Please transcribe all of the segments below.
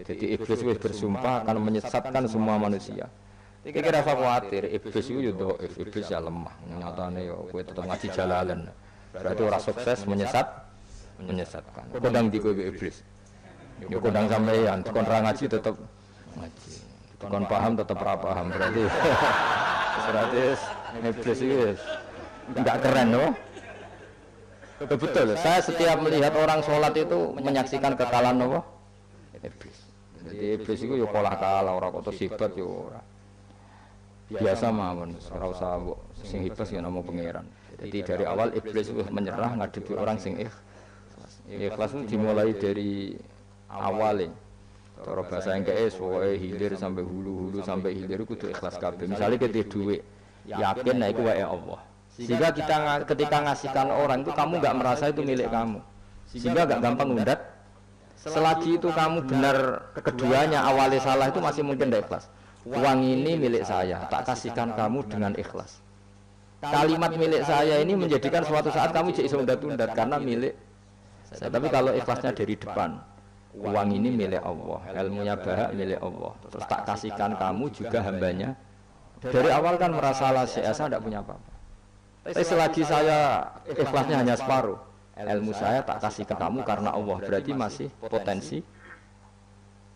Jadi iblis wis bersumpah akan menyesatkan semua manusia. Iki rasa khawatir, iblis itu yo iblis ya lemah. Nyatane yo kowe tetep ngaji jalalan. Berarti ora sukses menyesatkan. Kodang di kowe iblis. Yo kodang sampeyan, kon ra ngaji tetep ngaji. Kon paham tetep ra paham. Berarti iblis itu enggak keren loh. Betul, saya setiap melihat orang sholat itu menyaksikan kekalahan apa? Iblis. Jadi iblis itu yo kalah ora kok sifat yo ora. Biasa mawon, ora usah sing hebat ya nama pangeran. Jadi dari awal iblis itu menyerah ngadepi orang sing ikhlas. Ikhlas itu dimulai dari awalnya. Cara bahasa Inggris pokoke hilir sampai hulu sampai hilir kudu ikhlas kabeh. Misalnya kita duit, yakin nek iku wae Allah. Sehingga kita ketika ngasihkan orang itu kamu nggak merasa itu milik kamu, sehingga nggak gampang undat. Selagi itu kamu benar keduanya awalnya salah itu masih mungkin tidak ikhlas. Uang ini milik saya, tak kasihkan kamu dengan ikhlas. Kalimat milik saya ini menjadikan suatu saat kamu jadi undat-undat karena milik saya. Tapi kalau ikhlasnya dari depan, uang ini milik Allah, ilmunya bahak milik Allah, terus tak kasihkan kamu juga hambanya. Dari awal kan merasa saya tidak punya apa-apa. Tapi selagi saya ikhlasnya hanya separuh, ilmu saya tak kasih ke kamu karena Allah, berarti masih potensi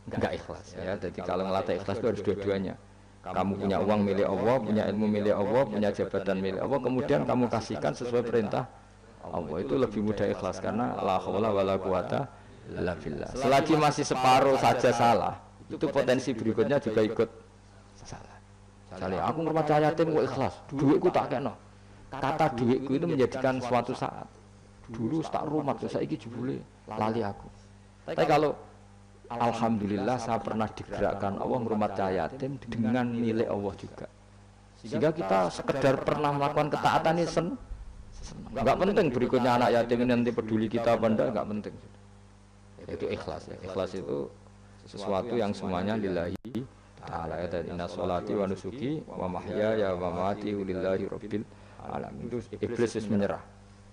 enggak ikhlas ya. Jadi kalau ngelatih ikhlas itu harus dua-duanya. Kamu punya uang milik Allah, punya ilmu milik Allah, punya jabatan milik Allah, kemudian kamu kasihkan sesuai perintah Allah, itu lebih mudah ikhlas karena la haula wala quwata illa billah. Selagi masih separuh saja salah, itu potensi berikutnya juga ikut salah. Misalnya aku ngurmat yatim kok ikhlas, duitku tak kena. Kata duitku itu menjadikan suatu saat dulu tak rumah saya iki jebule lali aku. Tapi kalau alhamdulillah saya pernah digerakkan Allah ngurmat yatim dengan milik Allah juga. Sehingga kita sekedar pernah melakukan ketaatan ini senang. Enggak penting berikutnya anak yatim ini nanti peduli kita apa enggak penting. Itu ikhlas ya. Ikhlas itu sesuatu yang semuanya lillahi ta'ala. Inna sholati wa nusuki wa mahyaya wa mamati lillahi rabbil alamin. Itu iblis menyerah.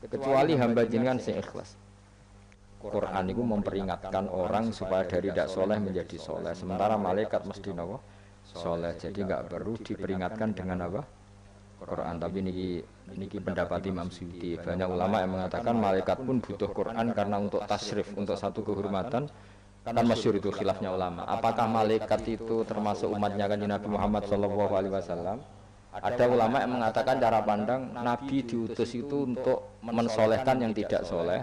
Kecuali hamba jenengan sing ikhlas. Quran itu memperingatkan orang supaya dari tidak soleh menjadi soleh. Sementara malaikat mesti nawa soleh. Jadi nggak perlu diperingatkan dengan apa? Quran. Tapi niki pendapat Imam Suyuti. Banyak ulama yang mengatakan malaikat pun butuh Quran karena untuk tasrif, untuk satu kehormatan. Kan masyhur itu khilafnya ulama. Apakah malaikat itu termasuk umatnya kan Nabi Muhammad SAW? Ada ulama yang mengatakan cara pandang Nabi diutus itu untuk mensolehkan yang tidak soleh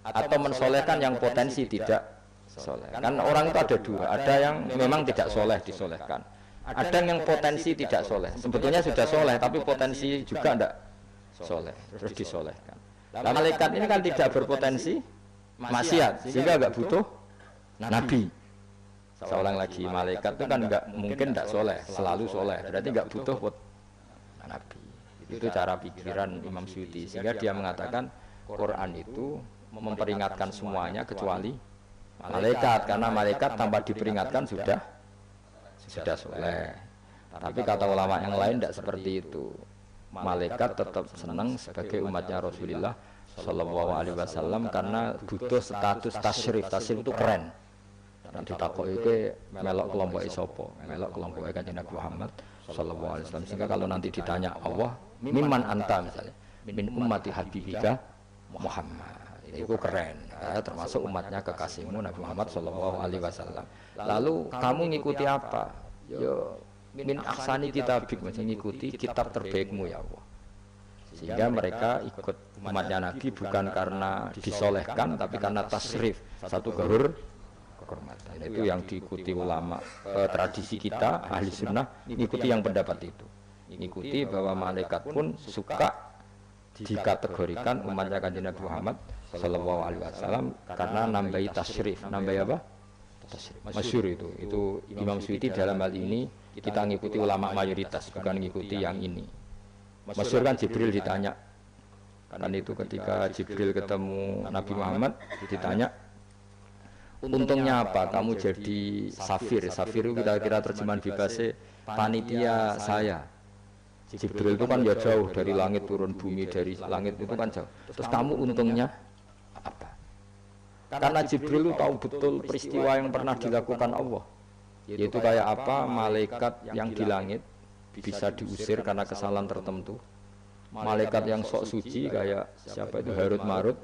atau mensolehkan yang potensi tidak soleh. Kan orang itu ada dua, ada yang memang tidak soleh disolehkan, ada yang potensi tidak soleh. Sebetulnya sudah soleh tapi potensi juga tidak soleh, terus disolehkan. Nah, malaikat ini kan tidak berpotensi maksiat, sehingga nggak butuh Nabi. Seorang lagi malaikat itu kan nggak mungkin tidak soleh, selalu soleh, berarti nggak butuh Nabi. Itu cara pikiran Imam Suyuti, sehingga dia mengatakan Quran itu memperingatkan semuanya kecuali malaikat, karena malaikat tanpa diperingatkan sudah soleh. Tapi kata ulama yang lain tidak seperti itu. Malaikat tetap senang sebagai umatnya Rasulullah Shallallahu Alaihi Wasallam karena butuh status tasyrif. Tasyrif itu keren. Nanti takut itu melok kelompok isopo, melok kelompok Kanjeng Nabi Muhammad Sallallahu Alaihi Wasallam. Sehingga kalau nanti ditanya Allah, mimman anta misalnya, min ummati habibika Muhammad, itu keren. Termasuk umatnya kekasihmu Nabi Muhammad Sallallahu Alaihi Wasallam. Lalu kamu ngikuti apa? Yo min ahsani kitabik, mengikuti kitab terbaikmu ya Allah. Sehingga mereka ikut umatnya Nabi bukan karena disolehkan, tapi karena tasrif, satu kehormatan. Itu yang diikuti ulama. Tradisi kita ahli sunnah ikuti yang pendapat itu. Ikuti bahwa malaikat pun suka dikategorikan umatnya Kanjeng Nabi Muhammad Sallallahu Alaihi Wasallam karena nambahi tasrif. Nambahi apa? Masyhur itu Imam Suyuti dalam hal ini kita ngikuti ulama mayoritas, bukan ngikuti yang ini. Masyhur kan Jibril ditanya, kan itu ketika Jibril ketemu Nabi Muhammad ditanya, untungnya apa kamu jadi safir? Safir itu kira-kira terjemahan bebasnya panitia saya. Jibril itu kan ya jauh dari langit turun bumi, dari langit itu kan jauh. Terus kamu untungnya apa? Karena Jibril itu tahu betul peristiwa yang pernah dilakukan Allah. Yaitu kayak apa malaikat yang di langit bisa diusir karena kesalahan tertentu. Malaikat yang sok suci kayak siapa itu Harut Marut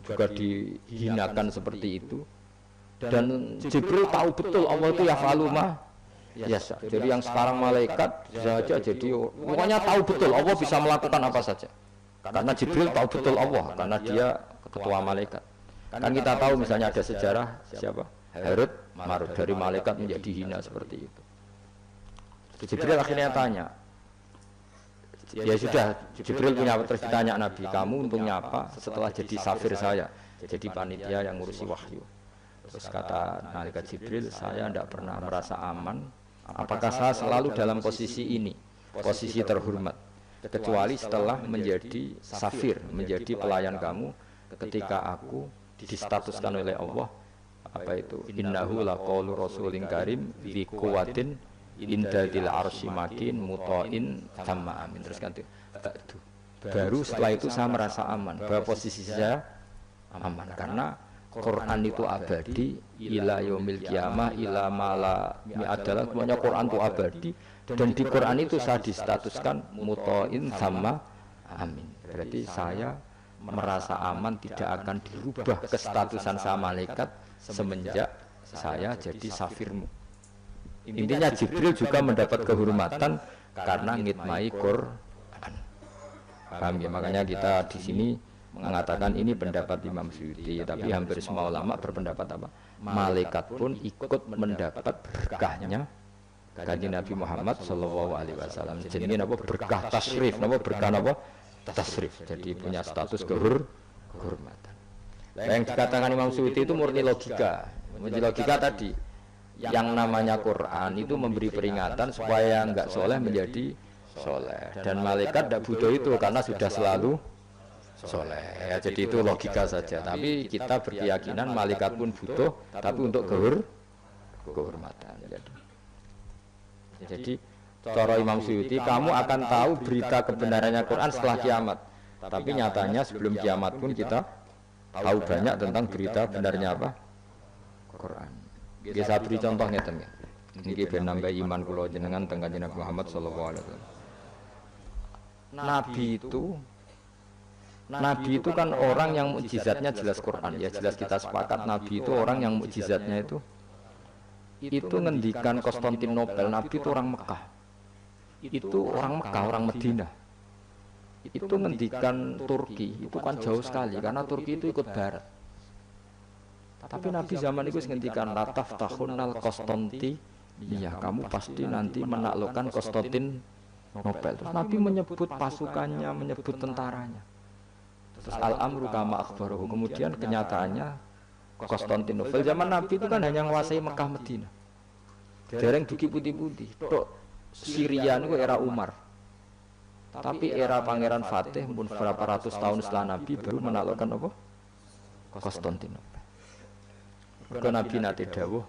juga dihinakan seperti itu. Dan Jibril tahu betul Allah itu yaf'alu ma yasha. Jadi yang sekarang malaikat saja jadi pokoknya tahu betul Allah bisa melakukan apa saja. Karena Jibril tahu betul Allah karena dia ketua malaikat. Kan kita tahu misalnya ada sejarah siapa? Harut Marut dari malaikat menjadi hina seperti itu. Jibril akhirnya tanya. Ya sudah, Jibril punya terus ditanya Nabi, kamu untungnya apa setelah jadi safir saya, jadi panitia yang ngurusi wahyu. Terus kata malaikat Jibril, saya tidak pernah merasa aman. Apakah saya selalu dalam posisi ini, posisi terhormat, kecuali setelah menjadi safir, menjadi pelayan kamu, ketika aku distatuskan oleh Allah, apa itu? Innahu laqaulu rasulin karim bi quwwatin indadil arsy makin muta'in tamma amin. Terus kan baru setelah itu saya merasa aman bahwa posisi saya aman karena Quran itu abadi ila yaumil qiyamah ila mala adalah semuanya Quran itu abadi dan di Quran itu saya distatuskan muta'in tamma amin. Berarti saya merasa aman tidak akan dirubah kestatusan saya malaikat semenjak saya jadi safirmu. Intinya Jibril juga mendapat kehormatan karena ngitmai Quran. Paham ya? Makanya kita di sini mengatakan ini pendapat Imam Suyuti, tapi hampir semua ulama berpendapat apa? Malaikat pun ikut mendapat berkahnya Kanjeng Nabi Muhammad sallallahu alaihi wasallam. Jadi apa berkah tasrif, apa berkah apa? Tasrif. Jadi punya status kehormatan. Yang dikatakan Imam Suyuti itu murni logika. Murni logika tadi. Yang namanya Quran itu memberi peringatan supaya enggak soleh menjadi soleh, dan malaikat tidak butuh itu karena sudah selalu soleh ya, jadi itu logika saja. Tapi kita berkeyakinan malaikat pun butuh, tapi untuk kehormatan. Jadi cara Imam Suyuti, kamu akan tahu berita kebenarannya Quran setelah kiamat, tapi nyatanya sebelum kiamat pun kita tahu banyak tentang berita benarnya apa? Quran. Saya beri contoh ngeten ya. Niki ben nambah iman kula jenengan teng Kanjeng Nabi Muhammad sallallahu alaihi wasallam. Nabi itu kan orang yang mukjizatnya jelas Quran ya, jelas kita sepakat Nabi itu orang yang mukjizatnya itu ngendikan Konstantinopel. Nabi itu orang Mekah. Itu orang Mekah, orang Medina. Itu ngendikan Turki, itu kan jauh sekali karena Turki itu ikut barat. Tapi Nabi zaman itu ngendikan lataf tahunnal Konstanti, iya kamu pasti nanti menaklukkan Konstantinopel. Terus Nabi menyebut pasukannya, menyebut tentaranya. Terus al-amru kama akhbaruhu. Kemudian kenyataannya Konstantinopel zaman Nabi itu kan hanya menguasai Mekah Medina. Dereng duki putih-putih. Tok Syria itu era Umar. Tapi era Pangeran Fatih pun berapa ratus tahun setelah Nabi baru menaklukkan apa? Konstantinopel. Mergo Nabi nate dawuh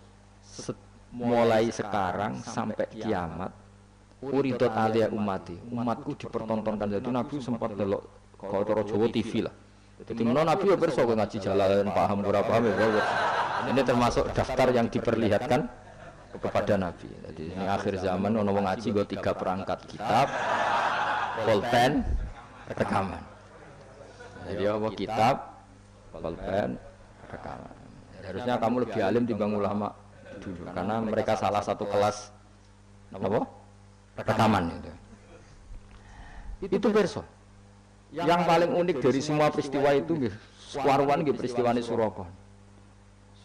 mulai sekarang sampai kiamat uridot alia umatku dipertontonkan. Jadi Nabi sempat delok kalau cara Jawa TV lah. Jadi menawa Nabi ya perso ngaji jalan paham ora paham ya. Ini termasuk daftar yang diperlihatkan kepada Nabi. Jadi ini akhir zaman ono wong ngaji nggo 3 perangkat kitab, pulpen, rekaman. Jadi apa kitab, pulpen, rekaman. Harusnya kamu lebih alim dibanding ulama dulu karena mereka salah satu kelas apa? Rekaman itu. Itu perso. Yang paling unik dari semua peristiwa itu nggih, sekaruan nggih peristiwane Suraka.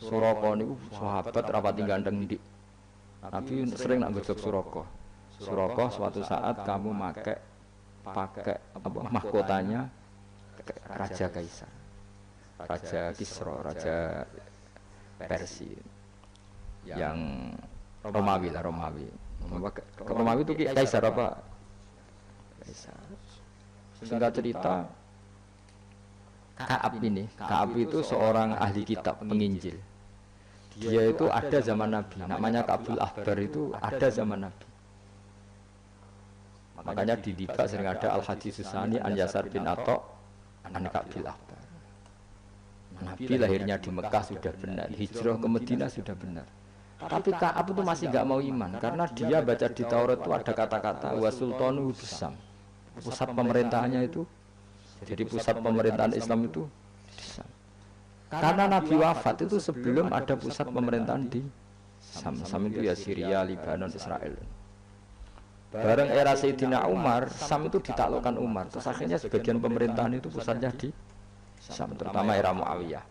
Suraka niku sahabat rapati gandeng ndik. Nabi sering nak gojok Suraka. Suraka suatu saat kamu pakai apa mahkotanya Raja Kaisar. Raja Kisra, Raja Persia yang Romawi lah, Romawi itu Kaisar apa? Kaisar. Singkat cerita, Ka'ab itu seorang ahli kitab, penginjil. Dia itu ada zaman Nabi, namanya Ka'bul Ahbar itu ada zaman Nabi. Makanya di Dibak sering ada Al-Hadis Susani An Yasar bin Atok An Ka'bil Ahbar. Nabi lahirnya di Mekah sudah benar, hijrah ke Madinah sudah benar. Tapi Ka'ab itu masih nggak mau iman karena dia baca di Taurat itu ada kata-kata wa sultanu bisam. Pusat pemerintahannya itu, jadi pusat pemerintahan Islam itu di Sam. Karena Nabi wafat itu sebelum ada pusat pemerintahan di Sam. Sam itu ya Syria, Lebanon, Israel. Bareng era Sayyidina Umar, Sam itu ditaklukkan Umar. Terus akhirnya sebagian pemerintahan itu pusatnya di Sam, terutama era Muawiyah.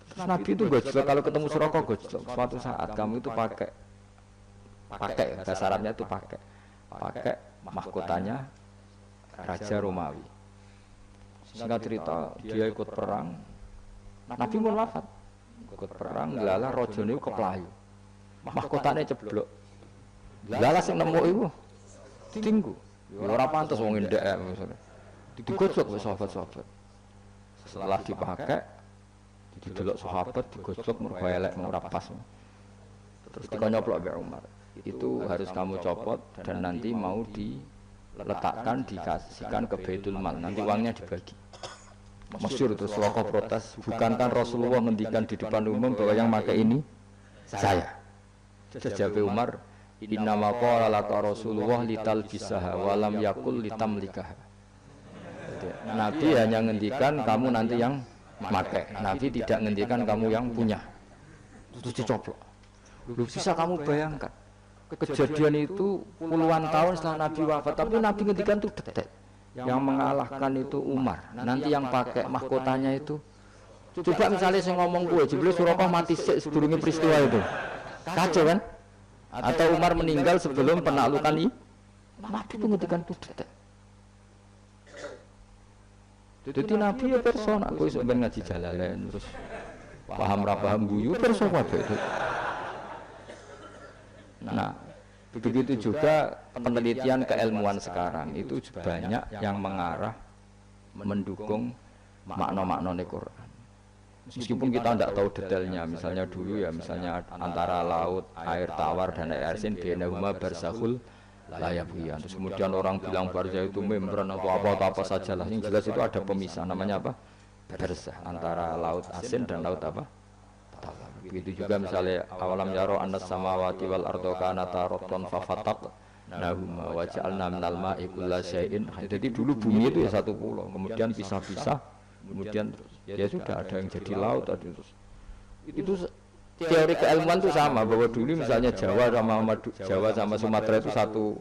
Terus Nabi itu gojlok, kalau ketemu Suraka gojlok. Suatu saat kamu itu pakai bahasa Arabnya itu pakai mahkotanya Raja Romawi. Singkat cerita, dia ikut perang. Nabi pun wafat. Ikut perang, lala rojone keplayu. Mahkotanya ceblok. Lala sing nemu iku tinggu. Ora pantes wong ndek misalnya. Digojlok wis sahabat-sahabat. Setelah dipakai, didelok sahabat digojlok mergo elek ora pas. Terus dikonyoplok mbek Umar. Itu harus kamu copot dan nanti mau diletakkan dikasihkan ke Baitul Mal, nanti uangnya dibagi. Masyhur itu Suraka protes, bukankah Rasulullah ngendikan di depan umum bahwa yang pakai ini saya. Jawab Umar, innama qala laka Rasulullah litalbisaha wa lam yakul litamlikaha. Nabi hanya ngendikan kamu nanti yang pakai, Nabi tidak ngendikan kamu yang punya. Terus dicoplok. Lu bisa kamu bayangkan kejadian itu puluhan tahun setelah Nabi wafat, tapi Nabi ngendikan itu detek. Yang mengalahkan itu Umar. Nanti yang pakai mahkotanya itu. Coba misalnya saya ngomong gue, Jibril Suraka mati sebelumnya peristiwa itu. Kacau kan? Atau Umar meninggal sebelum penaklukan ini. Nabi itu ngendikan itu detek. Jadi Nabi ya persona, aku sebenarnya ngaji Jalalain terus paham ra paham guyu persona itu. Nah, begitu juga penelitian keilmuan sekarang itu banyak yang mengarah mendukung makna-makna Quran. Meskipun kita tidak tahu detailnya, misalnya dulu ya, misalnya antara laut, air tawar dan air asin, bainahuma barzakhul la yabghiyan. Terus kemudian orang bilang barzah itu membran atau apa saja lah. Yang jelas itu ada pemisah, namanya apa? Barzah, antara laut asin dan laut apa? Begitu juga misalnya awalam yaro annas samawati wal ardo kanata rattan fafataq nahuma wa ja'alna minal ma'i kullasyai'in. Jadi dulu bumi itu ya satu pulau, kemudian pisah-pisah, kemudian ya sudah ada yang jadi laut ada terus. Itu teori keilmuan itu sama, bahwa dulu misalnya Jawa sama Sumatera itu satu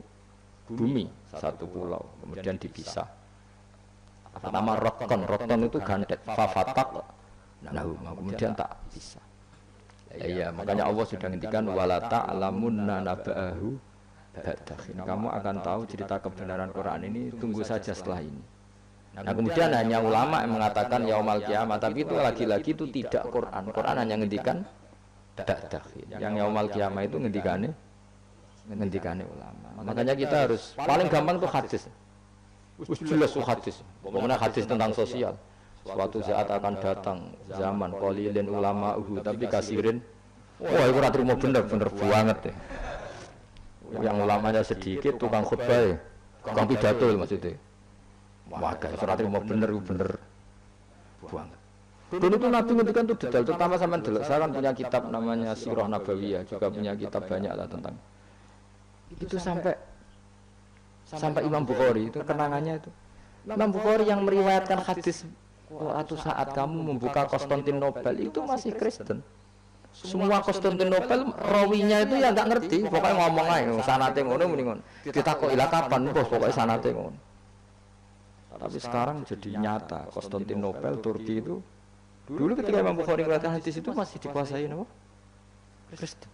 bumi, satu pulau, kemudian dipisah. Nama Roton itu gandet fafataq nahuma, kemudian tak pisah. Iya, makanya Allah sudah ngendikan wala ta'lamunna naba'ahu ba'dahin. Kamu akan tahu cerita kebenaran Quran ini tunggu saja setelah ini. Nah, kemudian hanya ulama yang mengatakan yaumal kiamah, tapi itu lagi-lagi itu tidak Quran. Quran hanya ngendikan ba'dahin. Yang yaumal kiamah itu ngendikane ulama. Makanya kita harus paling gampang tuh hadis. Jelas hadis. Pokoknya hadis tentang sosial. Suatu saat akan datang zaman qalilin ulama'uhu tapi kasirin. Wah, itu ora trimo bener banget ya. Yang ulamanya sedikit, tukang khutbah ya. Tukang pidato maksudnya. Wah, guys, ora trimo bener banget. Dan itu Nabi ngendikan itu detail, terutama sama delok. Saya kan punya kitab namanya Sirah Nabawiyah, juga punya kitab banyak lah tentang itu sampai Imam Bukhari itu kenangannya itu. Imam Bukhari yang meriwayatkan hadis suatu saat kamu membuka Konstantinopel itu masih Kristen. Semua Konstantinopel rawinya itu ya nggak ngerti, pokoknya ngomong aja sanate ngono mendingan. Kita kok ilah kapan bos, pokoknya sanate ngono. Tapi sekarang jadi nyata Konstantinopel Turki itu dulu ketika Imam Bukhari meriwayatkan hadis itu masih dikuasai apa? Kristen.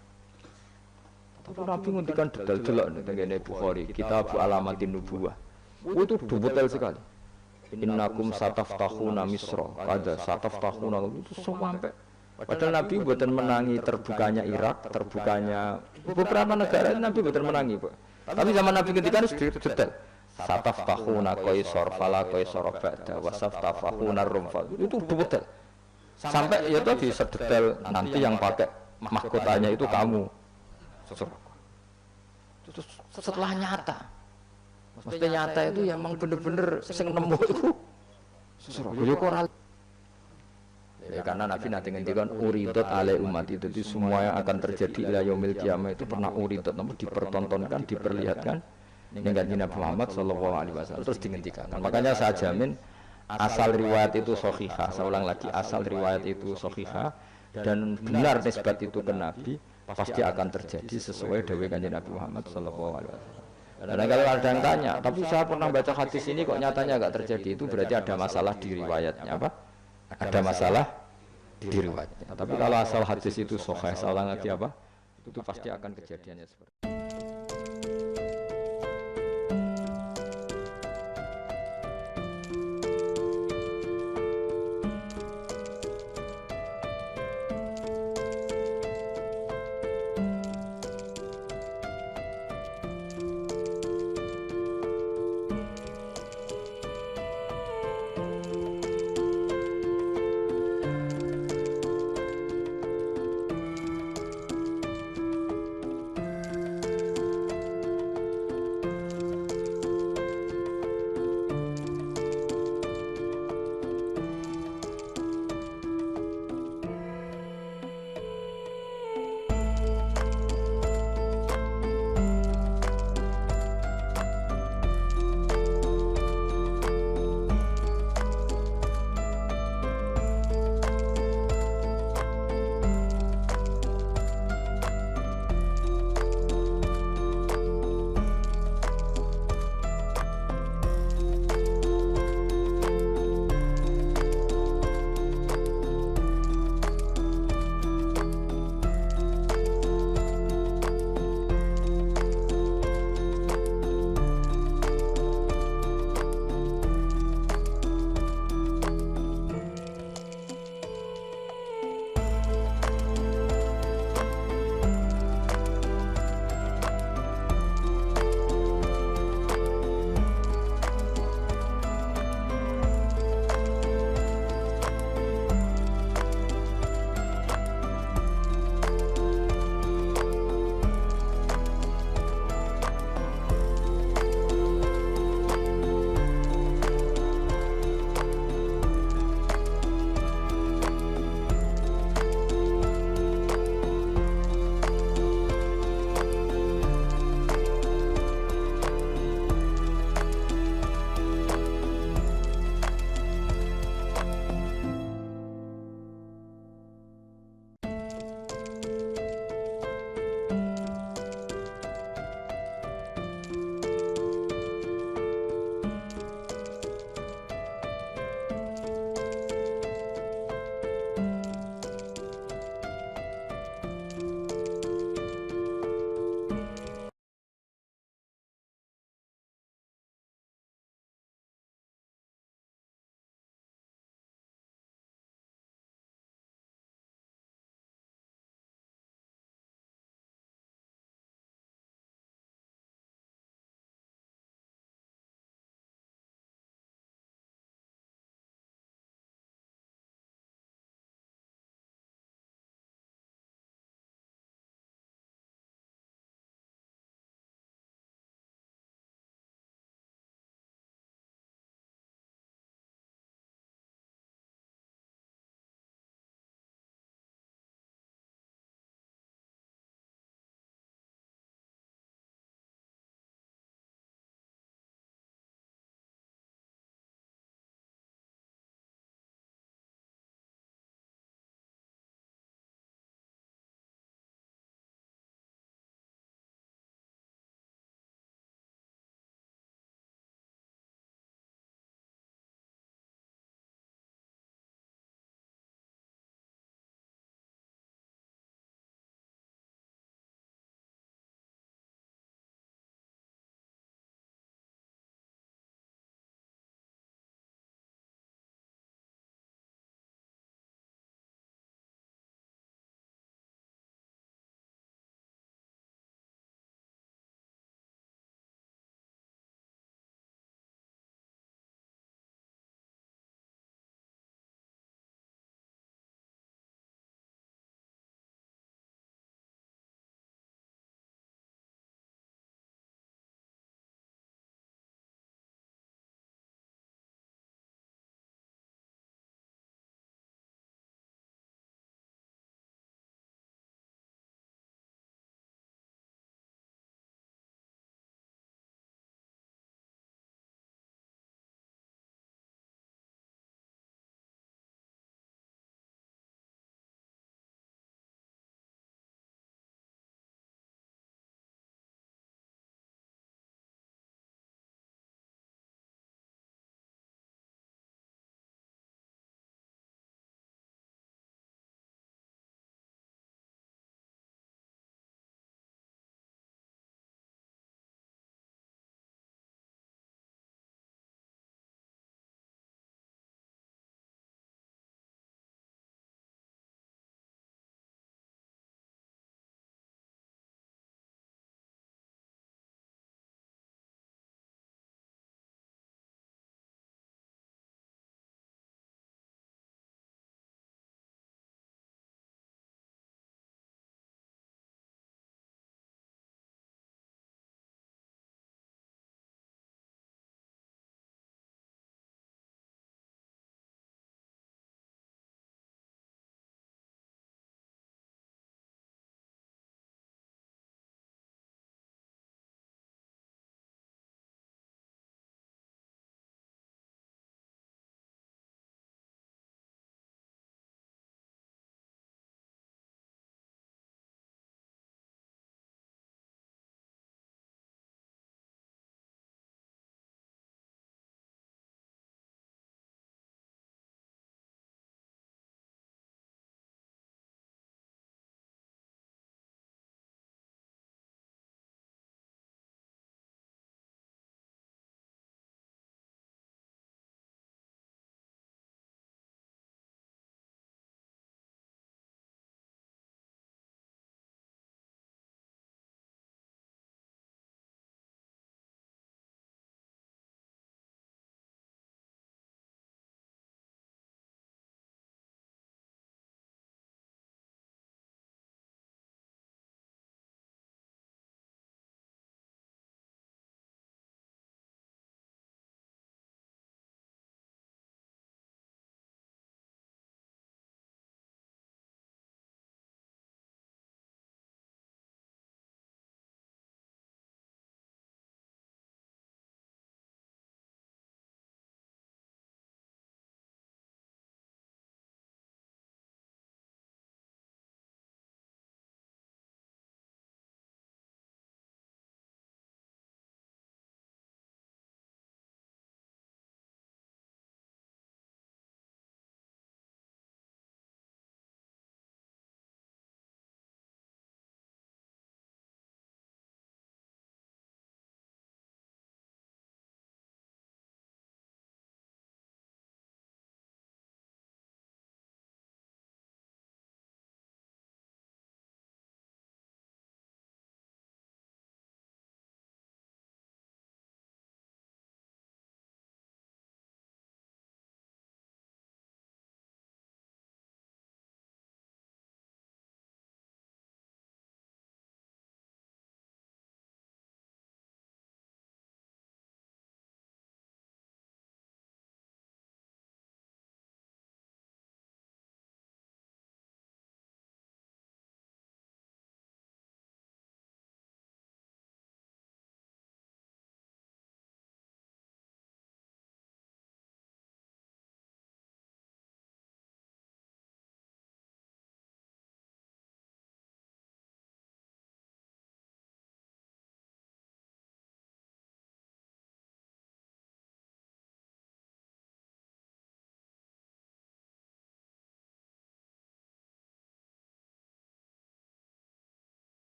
Tapi Nabi ngendikan detail-detail tentang Bukhari, Kitab Alamatin Nubuwah. Itu detail sekali. Innakum sataftahuna Misra, ada sataftahuna itu sampai. Padahal Nabi buatan menangi terbukanya Irak, terbukanya beberapa negara Nabi buatan menangi, Pak. Tapi zaman Nabi ketika itu detail. Sataftahuna Qaisar, fala Qaisar ba'da, wa saftahuna Rum. Itu detail. Sampai ya tadi sedetail nanti yang pakai mahkotanya itu kamu. Setelah nyata. Maksudnya nyata itu ya emang bener-bener sing nemu itu Surabaya koral. Ya, karena Nabi nanti ngendikan uridot ale umat itu semua yang akan terjadi ila yaumil qiyamah itu pernah uridot, namun dipertontonkan, diperlihatkan dengan Nabi Muhammad sallallahu alaihi wasallam terus dihentikan. Makanya saya jamin asal riwayat itu sahihah, saya ulang lagi asal riwayat itu sahihah dan benar nisbat itu ke Nabi pasti akan terjadi sesuai dawuh Kanjeng Nabi Muhammad sallallahu alaihi wasallam. Dan kalau ada yang tanya, tapi saya pernah baca hadis ini kok nyatanya enggak terjadi, itu berarti ada masalah di riwayatnya apa? Ada masalah di riwayatnya. Tapi kalau asal hadis itu sahih, saya ulang lagi apa? Itu pasti akan kejadiannya seperti itu.